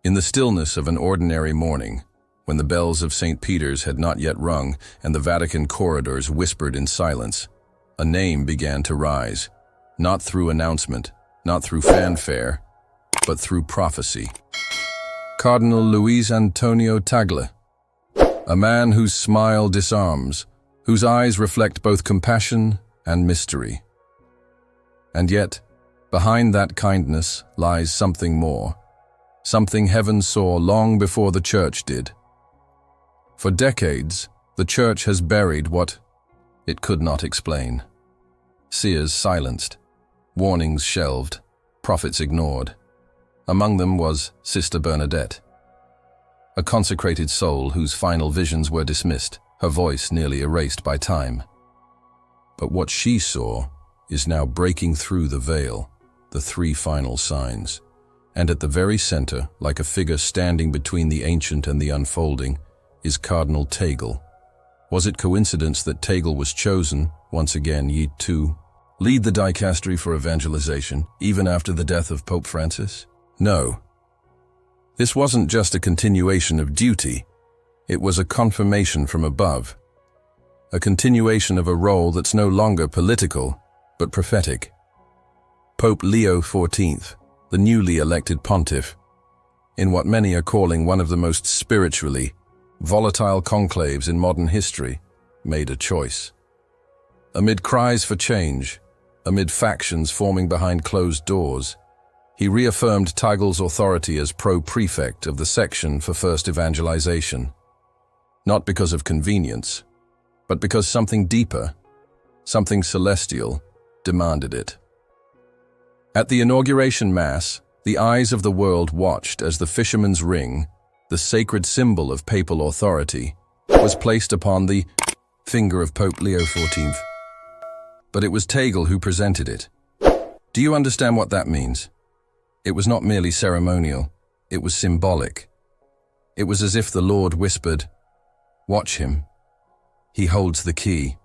In the stillness of an ordinary morning, when the bells of St. Peter's had not yet rung and the Vatican corridors whispered in silence, a name began to rise, not through announcement, not through fanfare, but through prophecy. Cardinal Luis Antonio Tagle, a man whose smile disarms, whose eyes reflect both compassion and mystery. And yet, behind that kindness lies something more, something heaven saw long before the Church did. For decades, the Church has buried what it could not explain. Seers silenced, warnings shelved, prophets ignored. Among them was Sister Bernadette, a consecrated soul whose final visions were dismissed, her voice nearly erased by time. But what she saw is now breaking through the veil, the three final signs. And at the very center, like a figure standing between the ancient and the unfolding, is Cardinal Tagle. Was it coincidence that Tagle was chosen, once again to lead the dicastery for evangelization, even after the death of Pope Francis? No. This wasn't just a continuation of duty, it was a confirmation from above. A continuation of a role that's no longer political, but prophetic. Pope Leo XIV, the newly elected pontiff, in what many are calling one of the most spiritually volatile conclaves in modern history, made a choice. Amid cries for change, amid factions forming behind closed doors, he reaffirmed Tagle's authority as pro-prefect of the section for first evangelization. Not because of convenience, but because something deeper, something celestial, demanded it. At the inauguration Mass, the eyes of the world watched as the fisherman's ring, the sacred symbol of papal authority, was placed upon the finger of Pope Leo XIV. But it was Tagle who presented it. Do you understand what that means? It was not merely ceremonial, it was symbolic. It was as if the Lord whispered, "Watch him. He holds the key."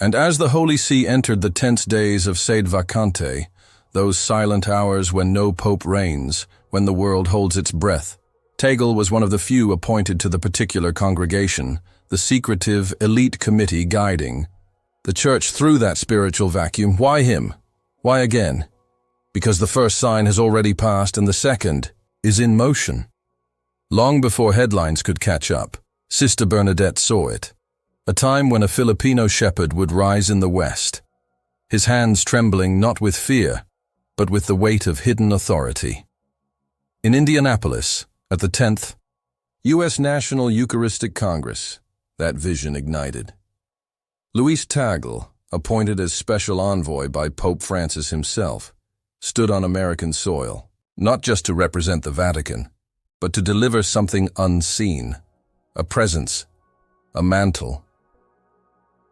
And as the Holy See entered the tense days of sede vacante, those silent hours when no pope reigns, when the world holds its breath, Tagle was one of the few appointed to the particular congregation, the secretive elite committee guiding the Church through that spiritual vacuum. Why him? Why again? Because the first sign has already passed and the second is in motion. Long before headlines could catch up, Sister Bernadette saw it. A time when a Filipino shepherd would rise in the West, his hands trembling not with fear, but with the weight of hidden authority. In Indianapolis, at the 10th U.S. National Eucharistic Congress, that vision ignited. Luis Tagle, appointed as special envoy by Pope Francis himself, stood on American soil, not just to represent the Vatican, but to deliver something unseen, a presence, a mantle.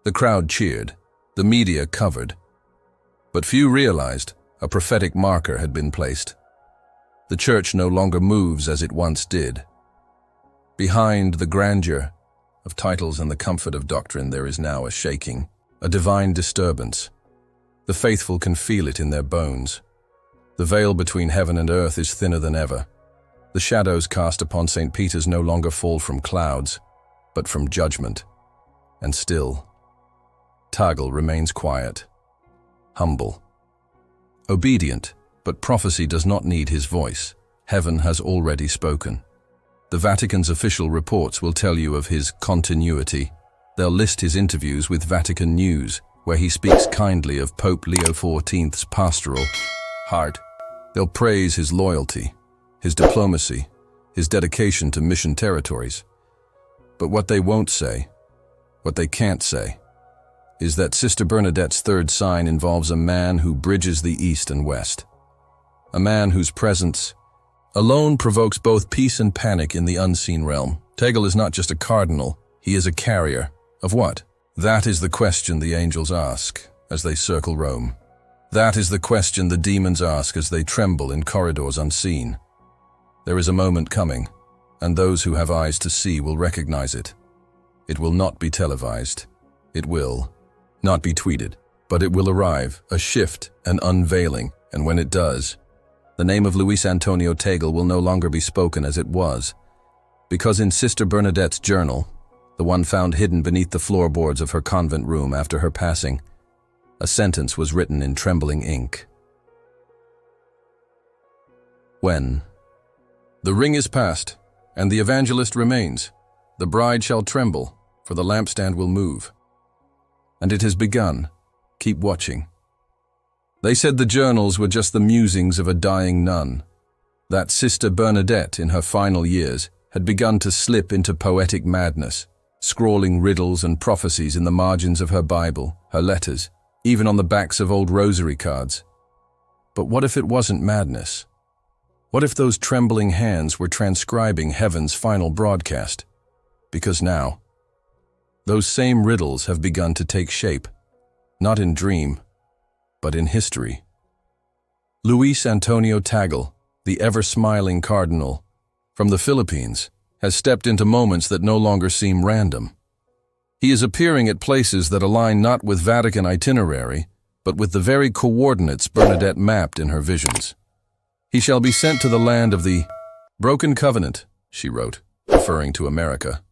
The crowd cheered, the media covered, but few realized a prophetic marker had been placed. The Church no longer moves as it once did. Behind the grandeur of titles and the comfort of doctrine, there is now a shaking, a divine disturbance. The faithful can feel it in their bones. The veil between heaven and earth is thinner than ever. The shadows cast upon St. Peter's no longer fall from clouds, but from judgment. And still, Tagle remains quiet, humble, obedient, but prophecy does not need his voice. Heaven has already spoken. The Vatican's official reports will tell you of his continuity. They'll list his interviews with Vatican News, where he speaks kindly of Pope Leo XIV's pastoral heart. They'll praise his loyalty, his diplomacy, his dedication to mission territories. But what they won't say, what they can't say, is that Sister Bernadette's third sign involves a man who bridges the East and West. A man whose presence alone provokes both peace and panic in the unseen realm. Tagle is not just a cardinal, he is a carrier. Of what? That is the question the angels ask as they circle Rome. That is the question the demons ask as they tremble in corridors unseen. There is a moment coming, and those who have eyes to see will recognize it. It will not be televised. It will not be tweeted, but it will arrive, a shift, an unveiling, and when it does, The name of Luis Antonio Tagle will no longer be spoken as it was, because in Sister Bernadette's journal, the one found hidden beneath the floorboards of her convent room after her passing, a sentence was written in trembling ink. When the ring is passed, and the evangelist remains, the bride shall tremble, for the lampstand will move. And it has begun. Keep watching. They said the journals were just the musings of a dying nun, that Sister Bernadette, in her final years, had begun to slip into poetic madness, scrawling riddles and prophecies in the margins of her Bible, her letters, even on the backs of old rosary cards. But what if it wasn't madness? What if those trembling hands were transcribing heaven's final broadcast? Because now, those same riddles have begun to take shape, not in dream, but in history. Luis Antonio Tagle, the ever-smiling cardinal from the Philippines, has stepped into moments that no longer seem random. He is appearing at places that align not with Vatican itinerary, but with the very coordinates Bernadette mapped in her visions. He shall be sent to the land of the broken covenant, she wrote, referring to America,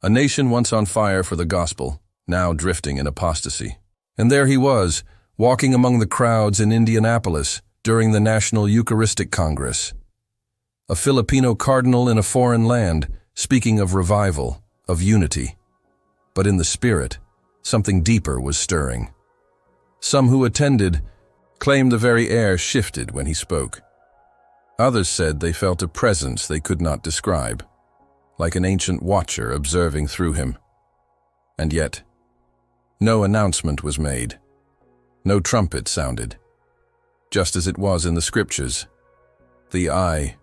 a nation once on fire for the gospel, now drifting in apostasy. And there he was, walking among the crowds in Indianapolis during the National Eucharistic Congress. A Filipino cardinal in a foreign land, speaking of revival, of unity. But in the spirit, something deeper was stirring. Some who attended claimed the very air shifted when he spoke. Others said they felt a presence they could not describe, like an ancient watcher observing through him. And yet, no announcement was made. No trumpet sounded. Just as it was in the scriptures. The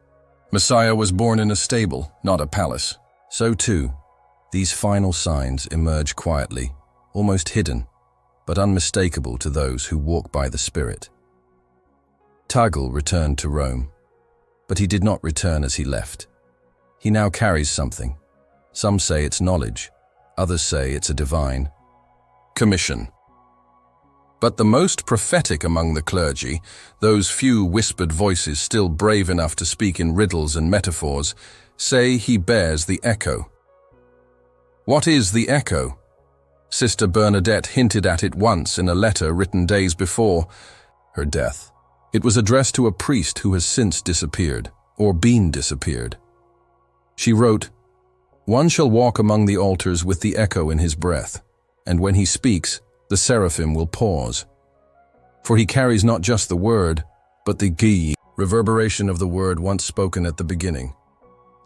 Messiah was born in a stable, not a palace. So too, these final signs emerge quietly, almost hidden, but unmistakable to those who walk by the Spirit. Tagle returned to Rome, but he did not return as he left. He now carries something. Some say it's knowledge, others say it's a divine commission. But the most prophetic among the clergy, those few whispered voices still brave enough to speak in riddles and metaphors, say he bears the echo. What is the echo? Sister Bernadette hinted at it once in a letter written days before her death. It was addressed to a priest who has since disappeared, or been disappeared. She wrote, "One shall walk among the altars with the echo in his breath, and when he speaks, the seraphim will pause. For he carries not just the word, but the reverberation of the word once spoken at the beginning."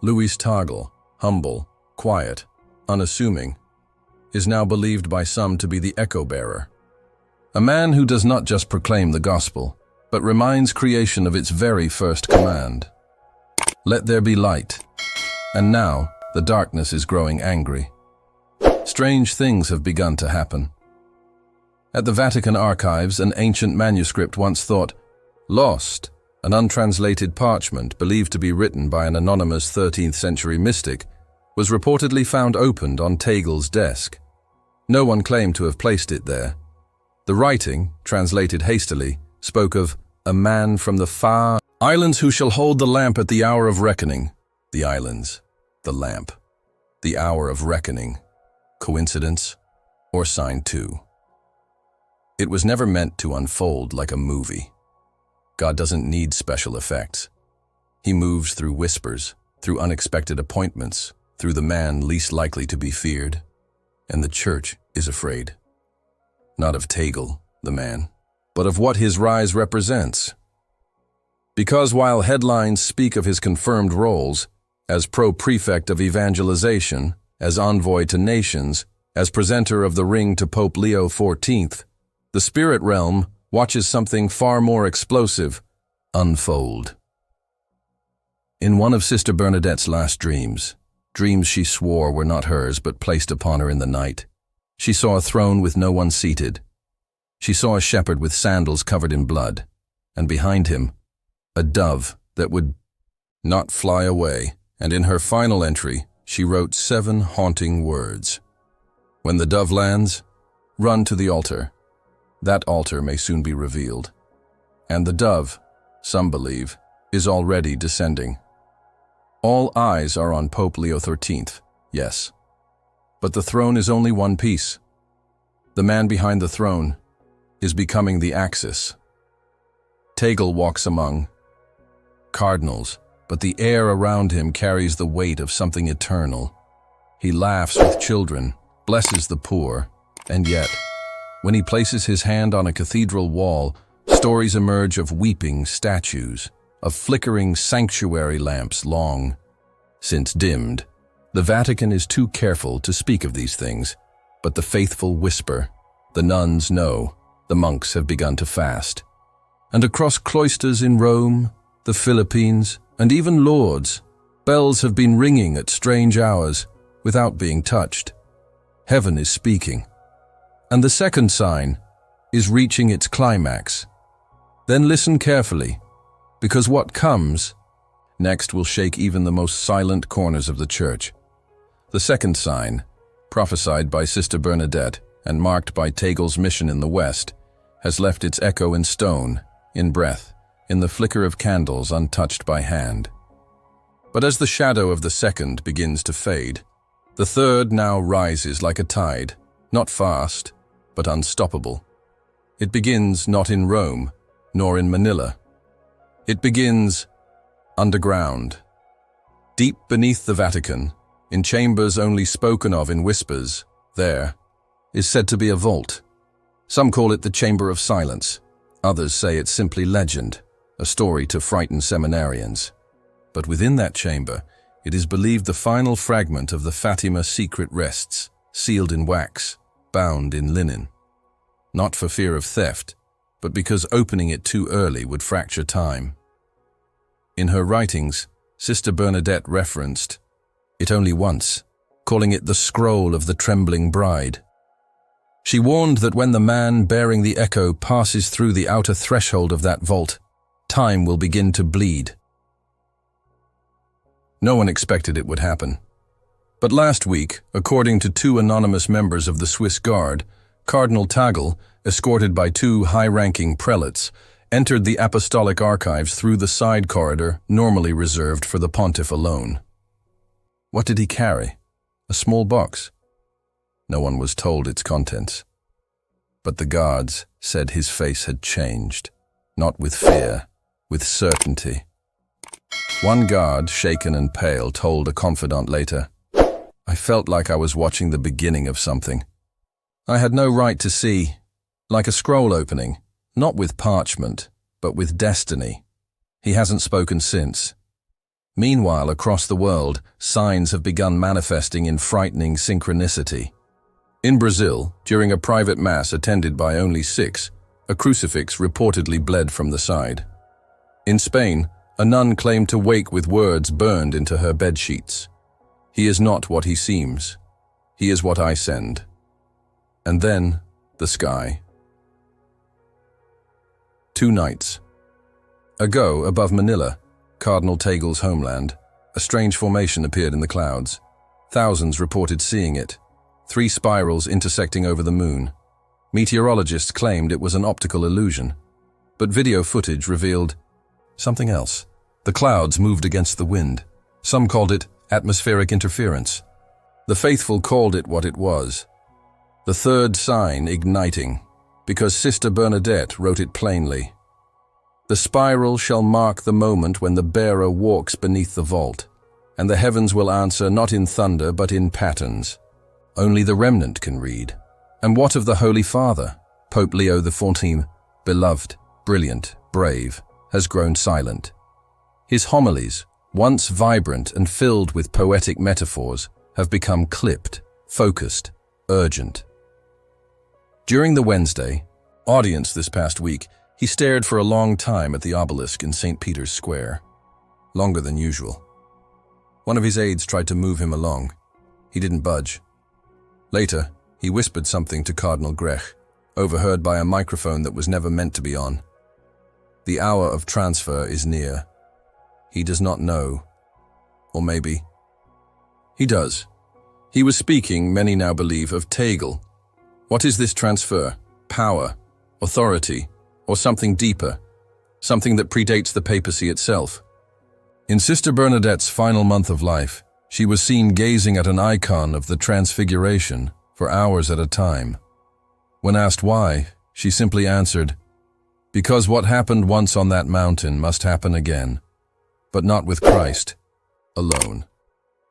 Luis Tagle, humble, quiet, unassuming, is now believed by some to be the echo-bearer. A man who does not just proclaim the gospel, but reminds creation of its very first command. Let there be light. And now, the darkness is growing angry. Strange things have begun to happen. At the Vatican archives, an ancient manuscript once thought lost, an untranslated parchment believed to be written by an anonymous 13th century mystic, was reportedly found opened on Tagle's desk. No one claimed to have placed it there. The writing, translated hastily, spoke of a man from the far islands who shall hold the lamp at the hour of reckoning. The islands, the lamp, the hour of reckoning. Coincidence or sign too? It was never meant to unfold like a movie. God doesn't need special effects. He moves through whispers, through unexpected appointments, through the man least likely to be feared. And the church is afraid. Not of Tagle, the man, but of what his rise represents. Because while headlines speak of his confirmed roles, as pro-prefect of evangelization, as envoy to nations, as presenter of the ring to Pope Leo XIV, the spirit realm watches something far more explosive unfold. In one of Sister Bernadette's last dreams she swore were not hers but placed upon her in the night, she saw a throne with no one seated. She saw a shepherd with sandals covered in blood, and behind him, a dove that would not fly away, and in her final entry, she wrote 7 haunting words. When the dove lands, run to the altar. That altar may soon be revealed. And the dove, some believe, is already descending. All eyes are on Pope Leo XIII, yes. But the throne is only one piece. The man behind the throne is becoming the axis. Tagle walks among cardinals, but the air around him carries the weight of something eternal. He laughs with children, blesses the poor, and yet, when he places his hand on a cathedral wall, stories emerge of weeping statues, of flickering sanctuary lamps long since dimmed. The Vatican is too careful to speak of these things, but the faithful whisper. The nuns know, the monks have begun to fast. And across cloisters in Rome, the Philippines, and even Lourdes, bells have been ringing at strange hours without being touched. Heaven is speaking. And the second sign is reaching its climax. Then listen carefully, because what comes next will shake even the most silent corners of the church. The second sign, prophesied by Sister Bernadette and marked by Tagle's mission in the West, has left its echo in stone, in breath, in the flicker of candles untouched by hand. But as the shadow of the second begins to fade, the third now rises like a tide, not fast, but unstoppable. It begins not in Rome, nor in Manila. It begins underground. Deep beneath the Vatican, in chambers only spoken of in whispers, there is said to be a vault. Some call it the Chamber of Silence. Others say it's simply legend, a story to frighten seminarians. But within that chamber, it is believed the final fragment of the Fatima secret rests, sealed in wax, bound in linen. Not for fear of theft, but because opening it too early would fracture time. In her writings, Sister Bernadette referenced it only once, calling it the scroll of the trembling bride. She warned that when the man bearing the echo passes through the outer threshold of that vault, time will begin to bleed. No one expected it would happen. But last week, according to 2 anonymous members of the Swiss Guard, Cardinal Tagle, escorted by 2 high-ranking prelates, entered the apostolic archives through the side corridor normally reserved for the pontiff alone. What did he carry? A small box. No one was told its contents. But the guards said his face had changed, not with fear, with certainty. One guard, shaken and pale, told a confidant later, "I felt like I was watching the beginning of something. I had no right to see, like a scroll opening, not with parchment, but with destiny." He hasn't spoken since. Meanwhile, across the world, signs have begun manifesting in frightening synchronicity. In Brazil, during a private mass attended by only 6, a crucifix reportedly bled from the side. In Spain, a nun claimed to wake with words burned into her bedsheets. "He is not what he seems. He is what I send." And then, the sky. 2 nights ago, above Manila, Cardinal Tagle's homeland, a strange formation appeared in the clouds. Thousands reported seeing it. 3 spirals intersecting over the moon. Meteorologists claimed it was an optical illusion, but video footage revealed something else. The clouds moved against the wind. Some called it atmospheric interference. The faithful called it what it was. The third sign igniting, because Sister Bernadette wrote it plainly. "The spiral shall mark the moment when the bearer walks beneath the vault, and the heavens will answer not in thunder but in patterns. Only the remnant can read. And what of the Holy Father? Pope Leo XIV, beloved, brilliant, brave, has grown silent. His homilies, once vibrant and filled with poetic metaphors, have become clipped, focused, urgent." During the Wednesday audience this past week, he stared for a long time at the obelisk in St. Peter's Square, longer than usual. One of his aides tried to move him along. He didn't budge. Later, he whispered something to Cardinal Grech, overheard by a microphone that was never meant to be on. The hour of transfer is near. He does not know. Or maybe he does. He was speaking, many now believe, of Tagle. What is this transfer? Power? Authority? Or something deeper? Something that predates the papacy itself? In Sister Bernadette's final month of life, she was seen gazing at an icon of the Transfiguration for hours at a time. When asked why, she simply answered, "Because what happened once on that mountain must happen again, but not with Christ alone.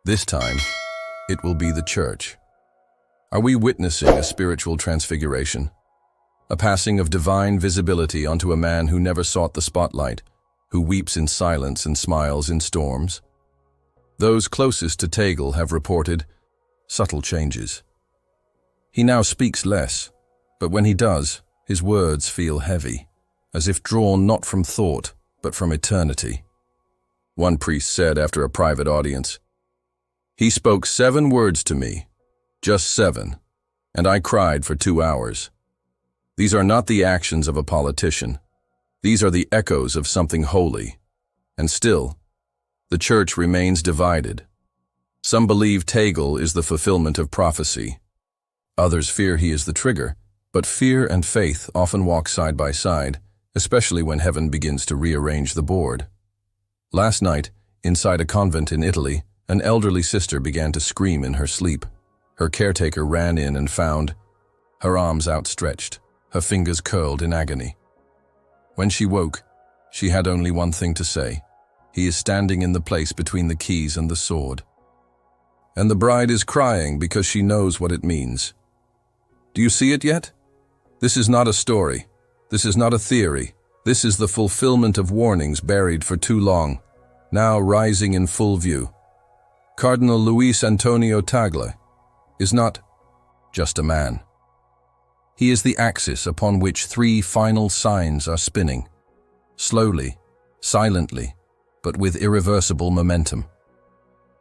This time, it will be the Church." Are we witnessing a spiritual transfiguration? A passing of divine visibility onto a man who never sought the spotlight, who weeps in silence and smiles in storms? Those closest to Tagle have reported subtle changes. He now speaks less, but when he does, his words feel heavy, as if drawn not from thought, but from eternity. One priest said after a private audience, "He spoke 7 words to me, just 7, and I cried for 2 hours. These are not the actions of a politician. These are the echoes of something holy. And still, the Church remains divided. Some believe Tagle is the fulfillment of prophecy. Others fear he is the trigger, but fear and faith often walk side by side, especially when heaven begins to rearrange the board. Last night, inside a convent in Italy, an elderly sister began to scream in her sleep. Her caretaker ran in and found her arms outstretched, her fingers curled in agony. When she woke, she had only one thing to say: "He is standing in the place between the keys and the sword." And the bride is crying because she knows what it means. Do you see it yet? This is not a story. This is not a theory. This is the fulfillment of warnings buried for too long, now rising in full view. Cardinal Luis Antonio Tagle is not just a man. He is the axis upon which 3 final signs are spinning, slowly, silently, but with irreversible momentum.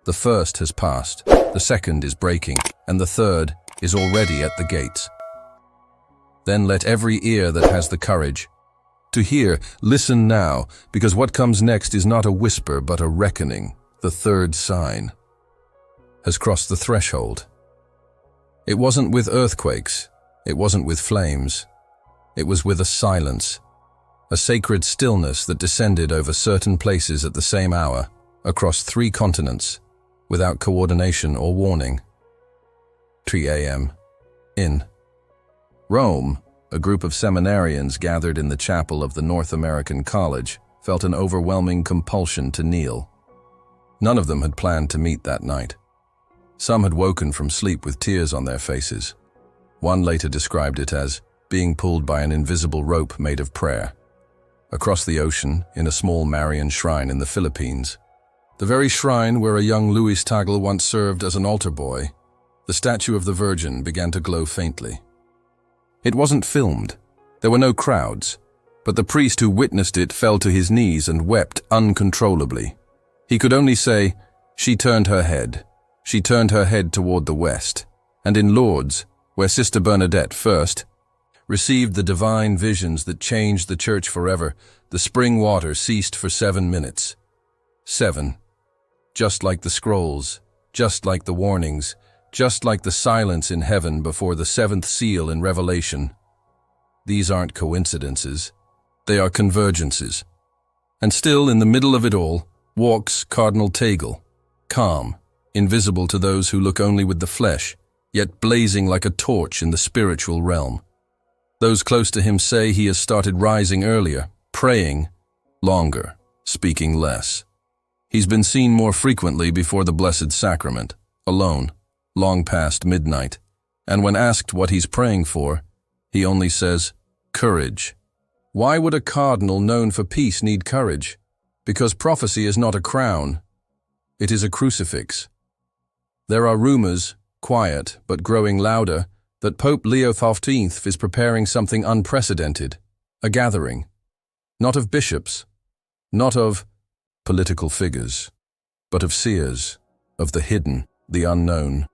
The first has passed, the second is breaking, and the third is already at the gates. Then let every ear that has the courage to hear listen now, because what comes next is not a whisper but a reckoning. The third sign has crossed the threshold. It wasn't with earthquakes, it wasn't with flames, it was with a silence, a sacred stillness that descended over certain places at the same hour, across 3 continents, without coordination or warning. 3 a.m. In Rome, a group of seminarians gathered in the chapel of the North American College felt an overwhelming compulsion to kneel. None of them had planned to meet that night. Some had woken from sleep with tears on their faces. One later described it as being pulled by an invisible rope made of prayer. Across the ocean, in a small Marian shrine in the Philippines, the very shrine where a young Luis Tagle once served as an altar boy, the statue of the Virgin began to glow faintly. It wasn't filmed. There were no crowds, but the priest who witnessed it fell to his knees and wept uncontrollably. He could only say, "She turned her head. She turned her head toward the west." And in Lourdes, where Sister Bernadette first received the divine visions that changed the Church forever, the spring water ceased for 7 minutes. 7. Just like the scrolls, just like the warnings, just like the silence in heaven before the 7th seal in Revelation. These aren't coincidences. They are convergences. And still, in the middle of it all, walks Cardinal Tagle, calm, invisible to those who look only with the flesh, yet blazing like a torch in the spiritual realm. Those close to him say he has started rising earlier, praying longer, speaking less. He's been seen more frequently before the Blessed Sacrament, alone, long past midnight, and when asked what he's praying for, he only says, "Courage." Why would a cardinal known for peace need courage? Because prophecy is not a crown, it is a crucifix. There are rumors, quiet but growing louder, that Pope Leo XIII is preparing something unprecedented, a gathering, not of bishops, not of political figures, but of seers, of the hidden, the unknown,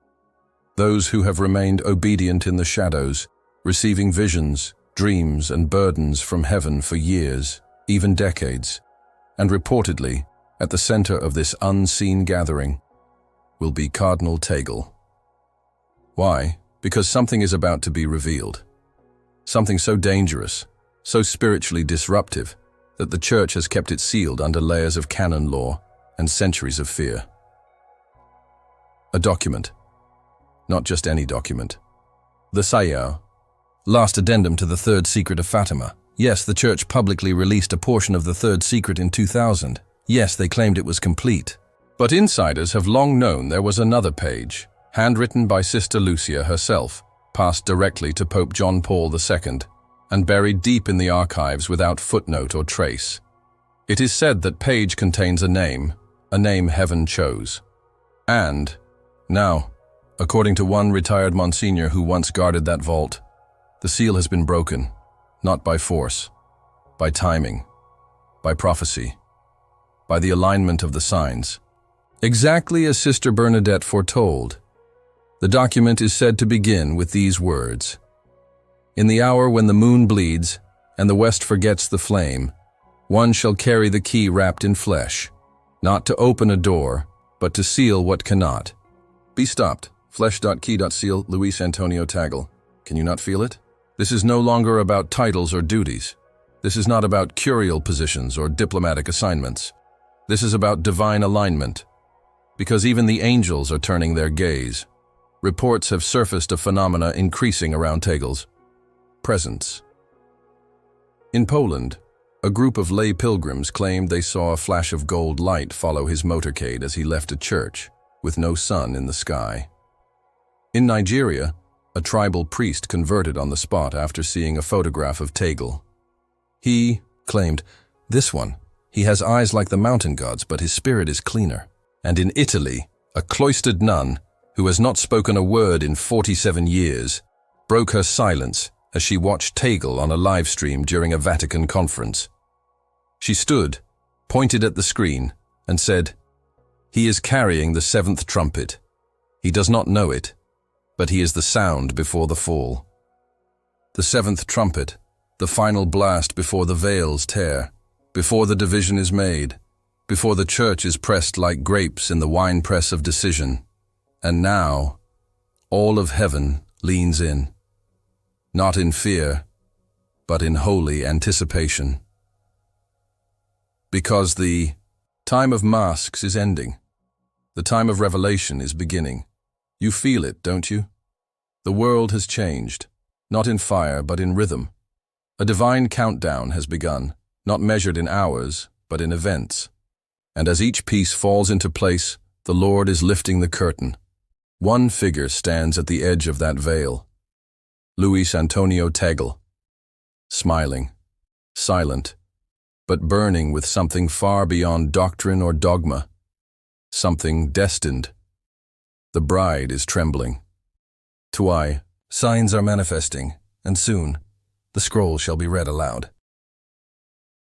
those who have remained obedient in the shadows, receiving visions, dreams, and burdens from heaven for years, even decades, and reportedly, at the center of this unseen gathering, will be Cardinal Tagle. Why? Because something is about to be revealed. Something so dangerous, so spiritually disruptive, that the Church has kept it sealed under layers of canon law and centuries of fear. A document. Not just any document. The Sayao. Last addendum to the Third Secret of Fatima. Yes, the Church publicly released a portion of the Third Secret in 2000. Yes, they claimed it was complete. But insiders have long known there was another page, handwritten by Sister Lucia herself, passed directly to Pope John Paul II, and buried deep in the archives without footnote or trace. It is said that page contains a name heaven chose. And, now, according to one retired Monsignor who once guarded that vault, the seal has been broken, not by force, by timing, by prophecy, by the alignment of the signs. Exactly as Sister Bernadette foretold, the document is said to begin with these words: "In the hour when the moon bleeds and the west forgets the flame, one shall carry the key wrapped in flesh, not to open a door, but to seal what cannot." Be stopped. Flesh.key.seal, Luis Antonio Tagle. Can you not feel it? This is no longer about titles or duties. This is not about curial positions or diplomatic assignments. This is about divine alignment. Because even the angels are turning their gaze. Reports have surfaced of phenomena increasing around Tagle's presence. In Poland, a group of lay pilgrims claimed they saw a flash of gold light follow his motorcade as he left a church, with no sun in the sky. In Nigeria, a tribal priest converted on the spot after seeing a photograph of Tagle. He claimed, "This one, he has eyes like the mountain gods, but his spirit is cleaner." And in Italy, a cloistered nun, who has not spoken a word in 47 years, broke her silence as she watched Tagle on a live stream during a Vatican conference. She stood, pointed at the screen, and said, "He is carrying the seventh trumpet. He does not know it, but he is the sound before the fall. The seventh trumpet, the final blast before the veils tear, before the division is made, before the church is pressed like grapes in the winepress of decision. And now, all of heaven leans in, not in fear, but in holy anticipation. Because the time of masks is ending. The time of revelation is beginning. You feel it, don't you? The world has changed, not in fire, but in rhythm. A divine countdown has begun, not measured in hours, but in events. And as each piece falls into place, the Lord is lifting the curtain. One figure stands at the edge of that veil. Luis Antonio Tagle, smiling, silent, but burning with something far beyond doctrine or dogma, something destined. The bride is trembling. Tuai, signs are manifesting, and soon the scroll shall be read aloud.